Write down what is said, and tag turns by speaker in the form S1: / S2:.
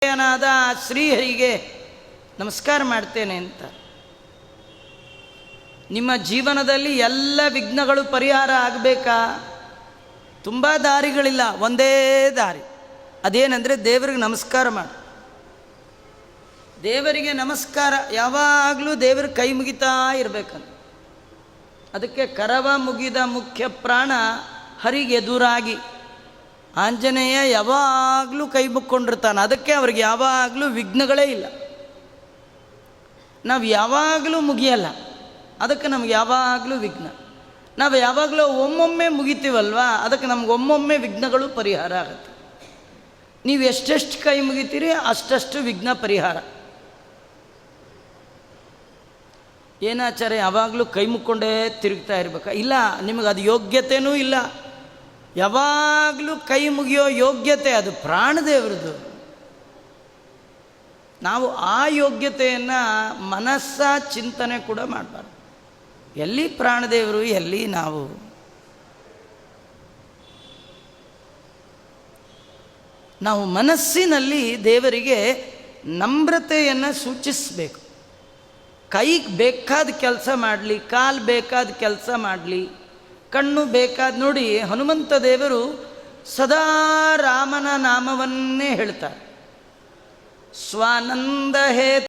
S1: ನಾದ ಶ್ರೀಹರಿಗೆ ನಮಸ್ಕಾರ ಮಾಡ್ತೇನೆ ಅಂತ. ನಿಮ್ಮ ಜೀವನದಲ್ಲಿ ಎಲ್ಲ ವಿಘ್ನಗಳು ಪರಿಹಾರ ಆಗಬೇಕಾ? ತುಂಬ ದಾರಿಗಳಿಲ್ಲ, ಒಂದೇ ದಾರಿ. ಅದೇನೆಂದರೆ ದೇವರಿಗೆ ನಮಸ್ಕಾರ ಮಾಡಿ. ದೇವರಿಗೆ ನಮಸ್ಕಾರ ಯಾವಾಗಲೂ ದೇವರ ಕೈ ಮುಗಿತಾ ಇರಬೇಕಂತ. ಅದಕ್ಕೆ ಕರವ ಮುಗಿದ ಮುಖ್ಯ ಪ್ರಾಣ ಹರಿಗೆ ಎದುರಾಗಿ ಆಂಜನೇಯ ಯಾವಾಗಲೂ ಕೈ ಮುಕ್ಕೊಂಡಿರ್ತಾನೆ. ಅದಕ್ಕೆ ಅವ್ರಿಗೆ ಯಾವಾಗಲೂ ವಿಘ್ನಗಳೇ ಇಲ್ಲ. ನಾವು ಯಾವಾಗಲೂ ಮುಗಿಯಲ್ಲ, ಅದಕ್ಕೆ ನಮ್ಗೆ ಯಾವಾಗಲೂ ವಿಘ್ನ. ನಾವು ಯಾವಾಗಲೂ ಒಮ್ಮೊಮ್ಮೆ ಮುಗಿತೀವಲ್ವ, ಅದಕ್ಕೆ ನಮ್ಗೆ ಒಮ್ಮೊಮ್ಮೆ ವಿಘ್ನಗಳು ಪರಿಹಾರ ಆಗುತ್ತೆ. ನೀವು ಎಷ್ಟೆಷ್ಟು ಕೈ ಮುಗಿತೀರಿ ಅಷ್ಟಷ್ಟು ವಿಘ್ನ ಪರಿಹಾರ. ಏನಾಚಾರ್ಯ ಯಾವಾಗಲೂ ಕೈ ಮುಕ್ಕೊಂಡೇ ತಿರುಗ್ತಾ ಇರ್ಬೇಕಾ? ಇಲ್ಲ, ನಿಮಗೆ ಅದು ಯೋಗ್ಯತೆಯೂ ಇಲ್ಲ. ಯಾವಾಗಲೂ ಕೈ ಮುಗಿಯೋ ಯೋಗ್ಯತೆ ಅದು ಪ್ರಾಣದೇವ್ರದ್ದು. ನಾವು ಆ ಯೋಗ್ಯತೆಯನ್ನು ಮನಸ್ಸ ಚಿಂತನೆ ಕೂಡ ಮಾಡಬಾರ್ದು. ಎಲ್ಲಿ ಪ್ರಾಣದೇವರು, ಎಲ್ಲಿ ನಾವು? ನಾವು ಮನಸ್ಸಿನಲ್ಲಿ ದೇವರಿಗೆ ನಮ್ರತೆಯನ್ನು ಸೂಚಿಸಬೇಕು. ಕೈಗೆ ಬೇಕಾದ ಕೆಲಸ ಮಾಡಲಿ, ಕಾಲು ಬೇಕಾದ ಕೆಲಸ ಮಾಡಲಿ, ಕಣ್ಣು ಬೇಕಾದ. ನೋಡಿ, ಹನುಮಂತ ದೇವರು ಸದಾ ರಾಮನ ನಾಮವನ್ನೇ ಹೇಳ್ತಾರೆ. ಸ್ವಾನಂದ ಹೇ